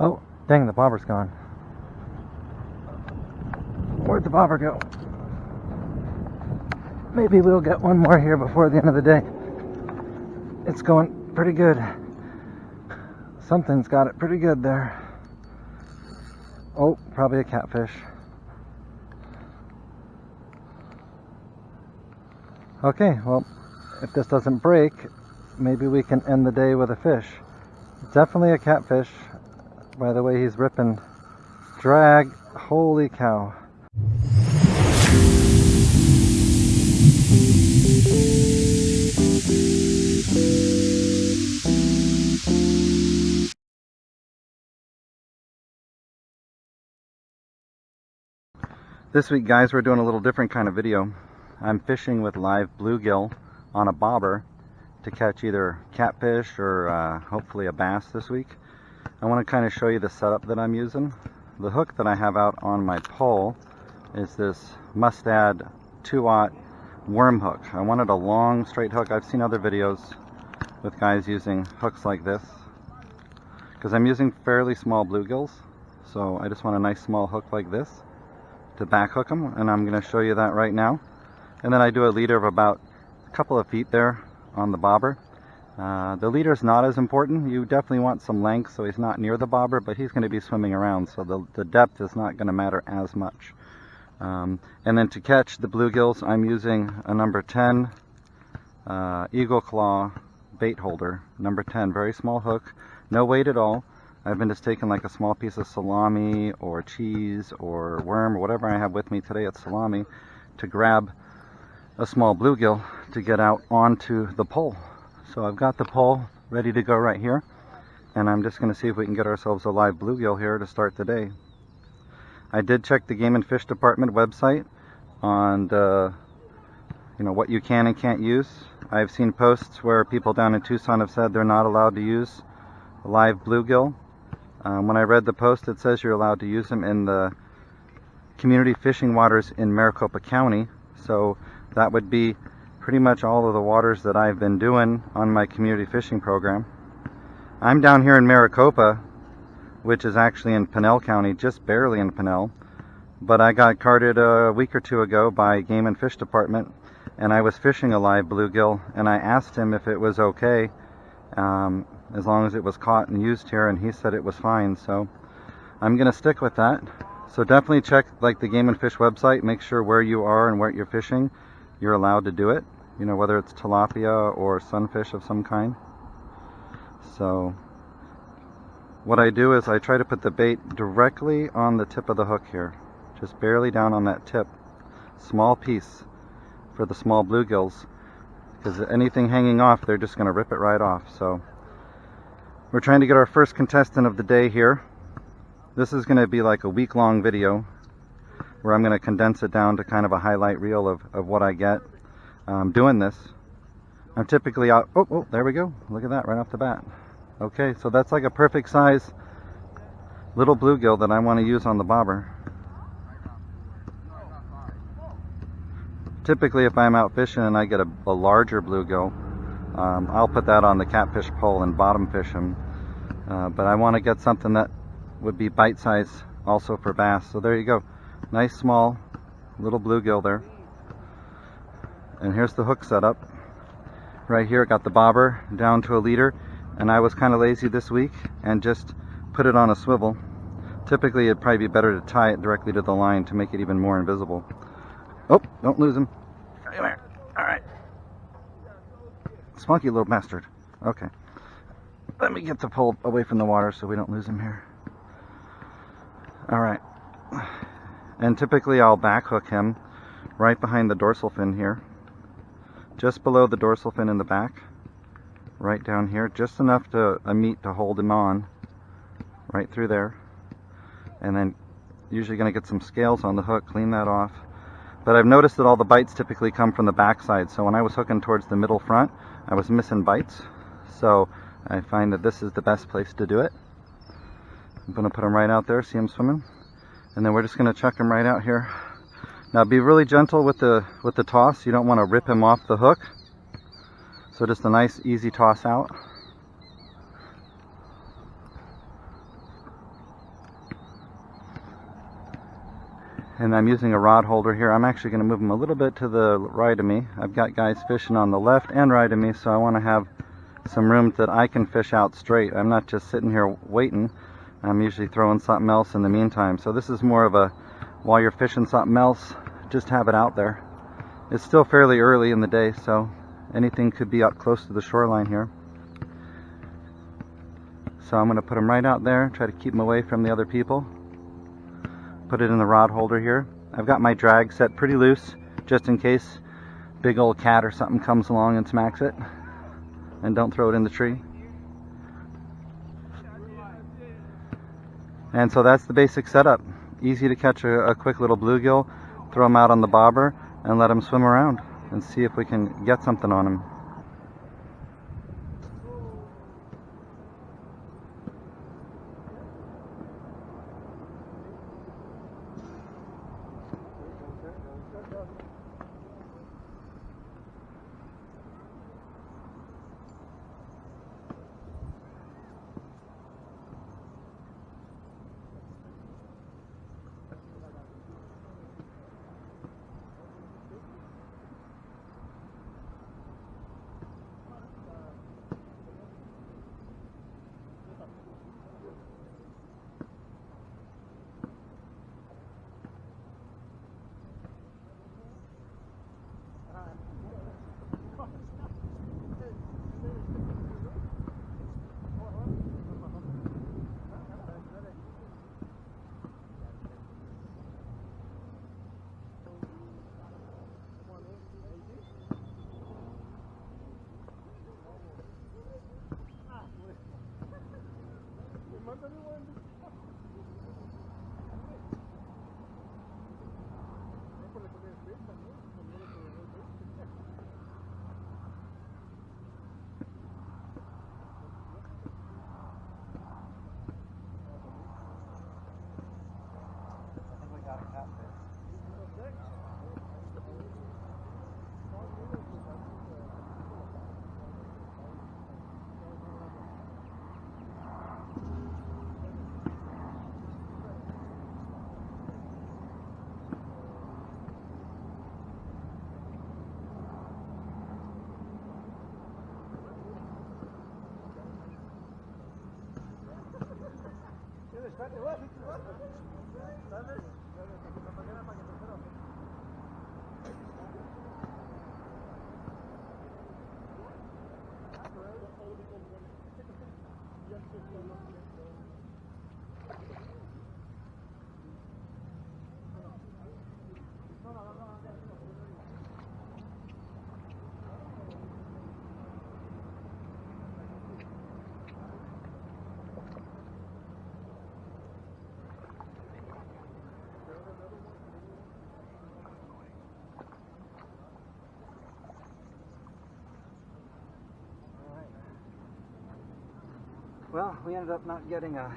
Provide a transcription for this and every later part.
Oh, dang, the bobber's gone. Where'd the bobber go? Maybe we'll get one more here before the end of the day. It's going pretty good. Something's got it pretty good there. Oh, probably a catfish. Okay, well, if this doesn't break, maybe we can end the day with a fish. Definitely a catfish, by the way he's ripping. Drag, holy cow. This week, guys, we're doing a little different kind of video. I'm fishing with live bluegill on a bobber to catch either catfish or hopefully a bass this week. I want to kind of show you the setup that I'm using. The hook that I have out on my pole is this Mustad 2-aught worm hook. I wanted a long straight hook. I've seen other videos with guys using hooks like this because I'm using fairly small bluegills, so I just want a nice small hook like this to back hook them, and I'm going to show you that right now. And then I do a leader of about a couple of feet there on the bobber. The leader is not as important. You definitely want some length so he's not near the bobber, but he's going to be swimming around, so the depth is not going to matter as much. And then to catch the bluegills, I'm using a number 10 Eagle Claw bait holder. Number 10, very small hook, no weight at all. I've been just taking like a small piece of salami or cheese or worm or whatever I have with me. Today it's salami, to grab a small bluegill to get out onto the pole. So I've got the pole ready to go right here, and I'm just going to see if we can get ourselves a live bluegill here to start the day. I did check the Game and Fish Department website on what you can and can't use. I've seen posts where people down in Tucson have said they're not allowed to use live bluegill. When I read the post, it says you're allowed to use them in the community fishing waters in Maricopa County, so that would be pretty much all of the waters that I've been doing on my community fishing program. I'm down here in Maricopa, which is actually in Pinell County, just barely in Pinell, but I got carded a week or two ago by Game and Fish Department, and I was fishing a live bluegill, and I asked him if it was okay as long as it was caught and used here, and he said it was fine, so I'm gonna stick with that. So definitely check like the Game and Fish website, make sure where you are and where you're fishing you're allowed to do it, whether it's tilapia or sunfish of some kind. So what I do is I try to put the bait directly on the tip of the hook here, just barely down on that tip, small piece for the small bluegills, because anything hanging off, they're just going to rip it right off. So we're trying to get our first contestant of the day here. This is going to be like a week-long video where I'm going to condense it down to kind of a highlight reel of what I get doing this. I'm typically out, oh, there we go, look at that right off the bat. Okay, so that's like a perfect size little bluegill that I want to use on the bobber. Typically if I'm out fishing and I get a larger bluegill, I'll put that on the catfish pole and bottom fish him. But I want to get something that would be bite size also for bass. So there you go. Nice small little bluegill there. And here's the hook setup. Right here, got the bobber down to a leader, and I was kind of lazy this week and just put it on a swivel. Typically it'd probably be better to tie it directly to the line to make it even more invisible. Oh, don't lose him. Come here. Alright. Spunky little bastard. Okay. Let me get the pole away from the water so we don't lose him here. Alright. And typically I'll back hook him right behind the dorsal fin here. Just below the dorsal fin in the back. Right down here. Just enough to a meat to hold him on. Right through there. And then usually going to get some scales on the hook, clean that off. But I've noticed that all the bites typically come from the back side. So when I was hooking towards the middle front, I was missing bites. So I find that this is the best place to do it. I'm going to put him right out there, see him swimming. And then we're just going to chuck him right out here. Now be really gentle with the toss. You don't want to rip him off the hook. So just a nice easy toss out. And I'm using a rod holder here. I'm actually going to move them a little bit to the right of me. I've got guys fishing on the left and right of me, so I want to have some room that I can fish out straight. I'm not just sitting here waiting. I'm usually throwing something else in the meantime. So this is more of a, while you're fishing something else, just have it out there. It's still fairly early in the day, so anything could be up close to the shoreline here. So I'm going to put them right out there, try to keep them away from the other people. Put it in the rod holder here. I've got my drag set pretty loose, just in case big old cat or something comes along and smacks it. And don't throw it in the tree. And so that's the basic setup. Easy to catch a quick little bluegill, throw them out on the bobber, and let them swim around and see if we can get something on them. Well, we ended up not getting a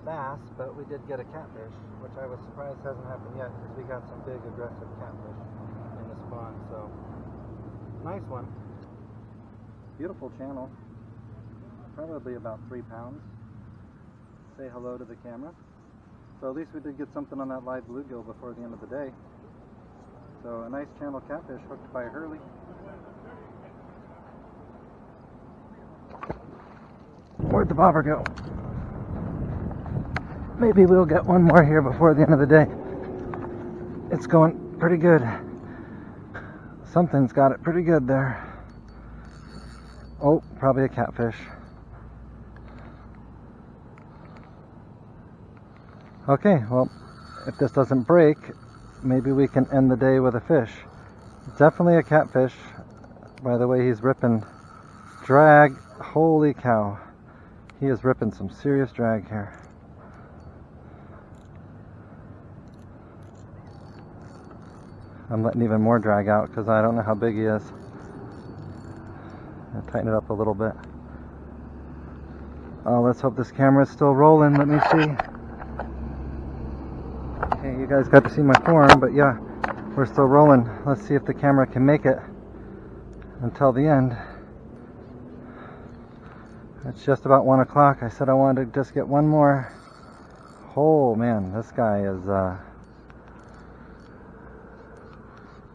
bass, but we did get a catfish, which I was surprised hasn't happened yet, because we got some big aggressive catfish in the spawn. So nice one. Beautiful channel. Probably about 3 pounds. Say hello to the camera. So at least we did get something on that live bluegill before the end of the day. So a nice channel catfish hooked by Hurley. Where'd the bobber go? Maybe we'll get one more here before the end of the day. It's going pretty good. Something's got it pretty good there. Oh, probably a catfish. Okay, well, if this doesn't break, maybe we can end the day with a fish. Definitely a catfish. By the way, he's ripping drag. Holy cow. He is ripping some serious drag here. I'm letting even more drag out because I don't know how big he is. I'll tighten it up a little bit. Oh, let's hope this camera is still rolling. Let me see. Okay, you guys got to see my form, but yeah, we're still rolling. Let's see if the camera can make it until the end. It's just about 1 o'clock. I said I wanted to just get one more. Oh man, this guy is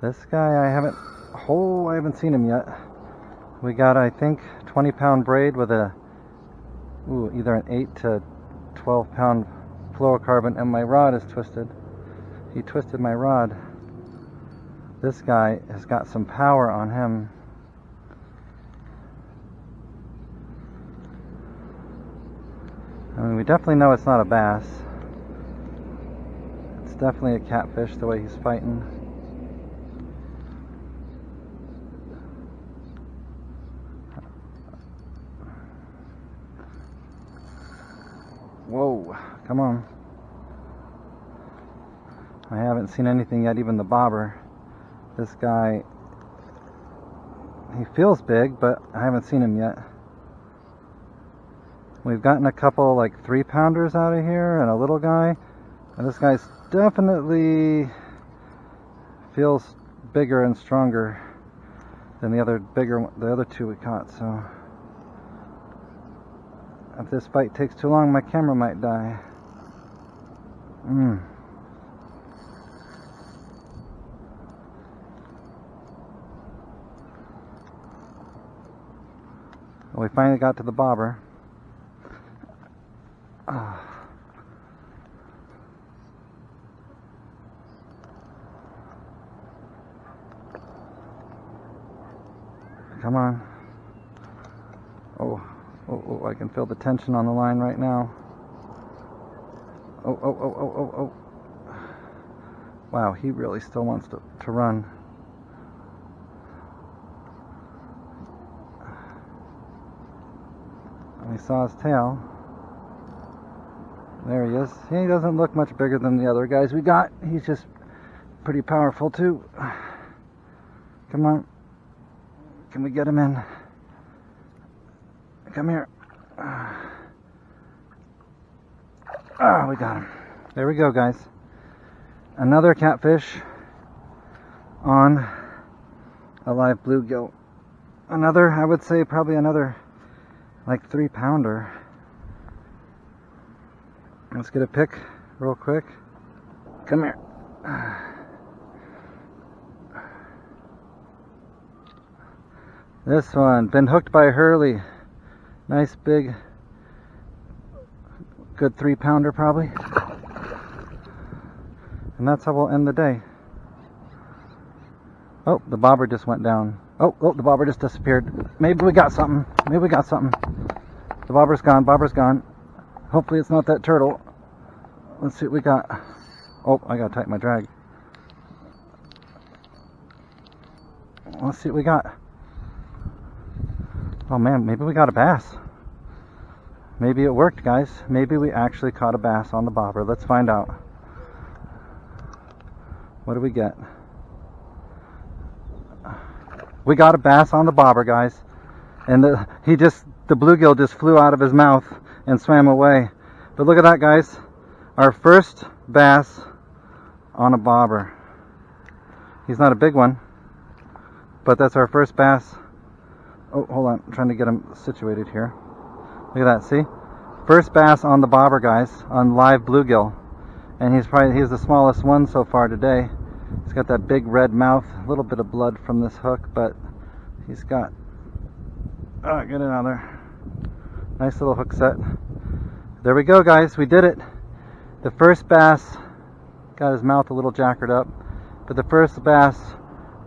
This guy I haven't seen him yet. We got, I think, 20-pound braid with a either an 8 to 12-pound fluorocarbon, and my rod is twisted. He twisted my rod. This guy has got some power on him. I mean, we definitely know it's not a bass. It's definitely a catfish the way he's fighting. Whoa, come on. I haven't seen anything yet, even the bobber. This guy, he feels big, but I haven't seen him yet. We've gotten a couple like 3-pounders out of here and a little guy. And this guy's definitely feels bigger and stronger than the other two we caught. So if this fight takes too long, my camera might die. Well, we finally got to the bobber. Come on. Oh, I can feel the tension on the line right now. Oh. Wow, he really still wants to run. And he saw his tail. There he is. He doesn't look much bigger than the other guys we got. He's just pretty powerful too. Come on. Can we get him in? Come here. We got him. There we go, guys. Another catfish on a live bluegill. Another, I would say probably another like 3-pounder. Let's get a pick real quick. Come here. This one, been hooked by Hurley. Nice big, good 3-pounder probably. And that's how we'll end the day. Oh, the bobber just went down. Oh, the bobber just disappeared. Maybe we got something. The bobber's gone. Hopefully it's not that turtle. Let's see what we got. Oh, I gotta tighten my drag. Let's see what we got. Oh man, maybe we got a bass. Maybe it worked, guys. Maybe we actually caught a bass on the bobber. Let's find out. What do we get? We got a bass on the bobber, guys. And the bluegill just flew out of his mouth and swam away. But look at that, guys. Our first bass on a bobber. He's not a big one, but that's our first bass. Oh, hold on. I'm trying to get him situated here. Look at that. See? First bass on the bobber, guys, on live bluegill. And he's the smallest one so far today. He's got that big red mouth, a little bit of blood from this hook, but he's got, get another nice little hook set. There we go, guys, we did it. The first bass got his mouth a little jackered up, but the first bass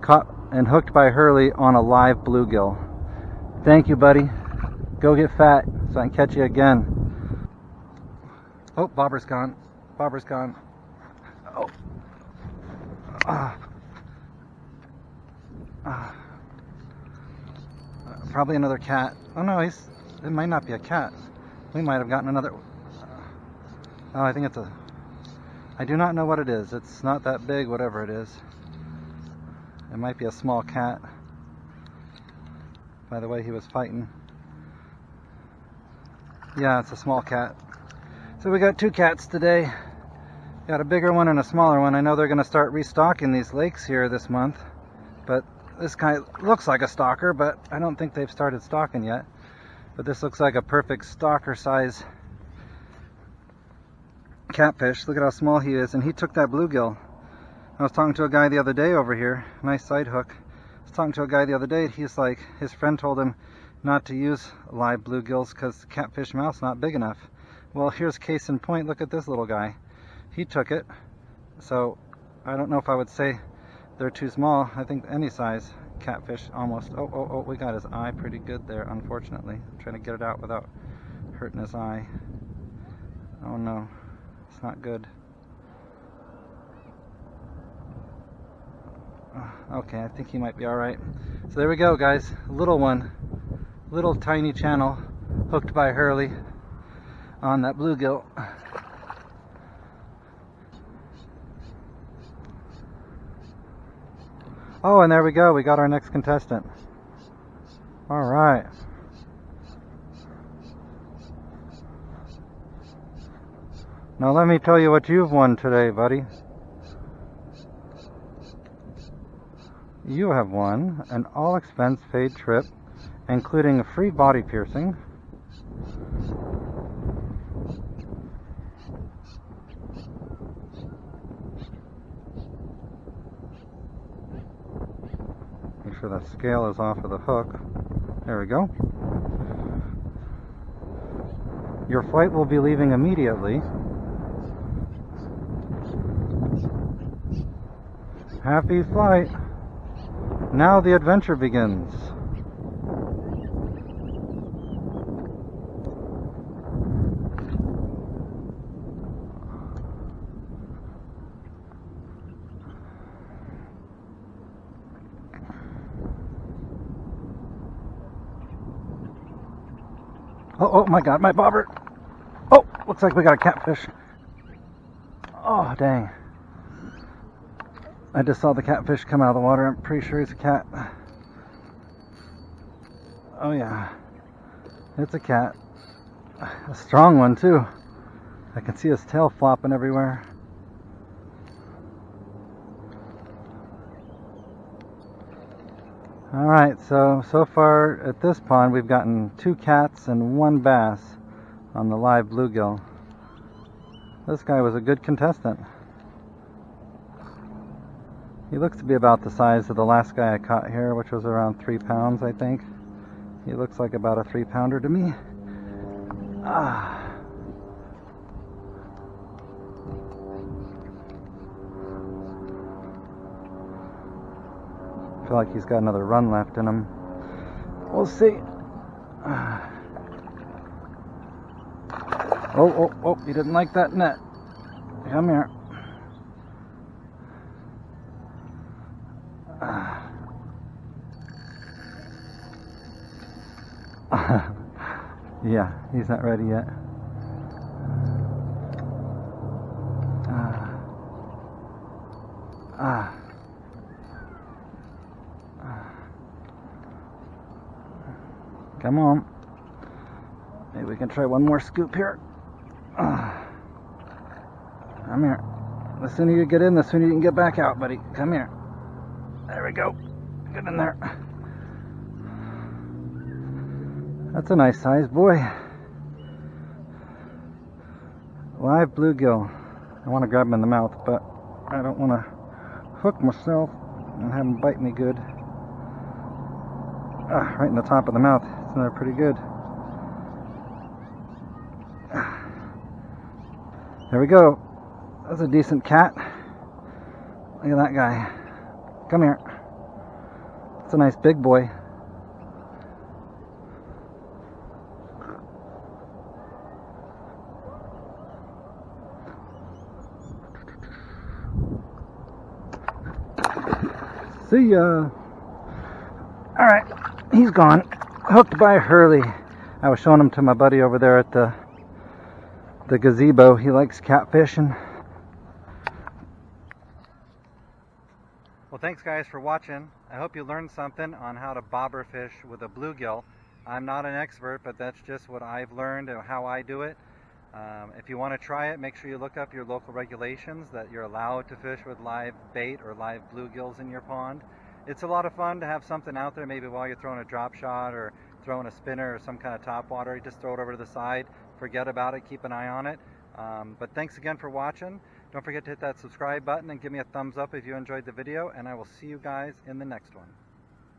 caught and hooked by Hurley on a live bluegill. Thank you, buddy. Go get fat so I can catch you again. Oh, bobber's gone. Oh. Probably another cat. Oh no, it might not be a cat. We might have gotten another. Oh, I think it's I do not know what it is. It's not that big, whatever it is. It might be a small cat. By the way he was fighting. Yeah, it's a small cat. So we got 2 cats today. Got a bigger one and a smaller one. I know they're going to start restocking these lakes here this month, but this guy looks like a stalker, but I don't think they've started stocking yet. But this looks like a perfect stalker size catfish. Look at how small he is, and he took that bluegill. I was talking to a guy the other day over here, nice side hook. I was talking to a guy the other day, he's like, his friend told him not to use live bluegills because the catfish mouth's not big enough. Well, here's case in point, look at this little guy. He took it, so I don't know if I would say they're too small. I think any size catfish almost. Oh, we got his eye pretty good there, unfortunately. I'm trying to get it out without hurting his eye. Oh no, it's not good. Okay, I think he might be alright. So there we go, guys. Little one. Little tiny channel hooked by Hurley on that bluegill. Oh, and there we go. We got our next contestant. Alright. Now let me tell you what you've won today, buddy. You have won an all-expense paid trip, including a free body piercing, make sure the scale is off of the hook. There we go. Your flight will be leaving immediately. Happy flight. Now the adventure begins. Oh my God, my bobber. Oh, looks like we got a catfish. Oh, dang. I just saw the catfish come out of the water. I'm pretty sure he's a cat. Oh yeah, it's a cat. A strong one too. I can see his tail flopping everywhere. Alright, so far at this pond we've gotten 2 cats and 1 bass on the live bluegill. This guy was a good contestant. He looks to be about the size of the last guy I caught here, which was around 3 pounds, I think. He looks like about a 3-pounder to me. I feel like he's got another run left in him. We'll see. Oh, he didn't like that net. Come here. Yeah, he's not ready yet. Come on. Maybe we can try one more scoop here. Come here. The sooner you get in, the sooner you can get back out, buddy. Come here. There we go. Get in there. That's a nice size, boy. Live bluegill. I want to grab him in the mouth, but I don't want to hook myself and have him bite me good. Right in the top of the mouth. It's not pretty good. There we go. That's a decent cat. Look at that guy. Come here. It's a nice big boy. See ya. Alright, he's gone. Hooked by Hurley. I was showing him to my buddy over there at the gazebo. He likes catfishing. Well, thanks guys for watching. I hope you learned something on how to bobber fish with a bluegill. I'm not an expert, but that's just what I've learned and how I do it. If you want to try it, make sure you look up your local regulations that you're allowed to fish with live bait or live bluegills in your pond. It's a lot of fun to have something out there, maybe while you're throwing a drop shot or throwing a spinner or some kind of topwater. You just throw it over to the side, forget about it, keep an eye on it. But thanks again for watching. Don't forget to hit that subscribe button and give me a thumbs up if you enjoyed the video, and I will see you guys in the next one.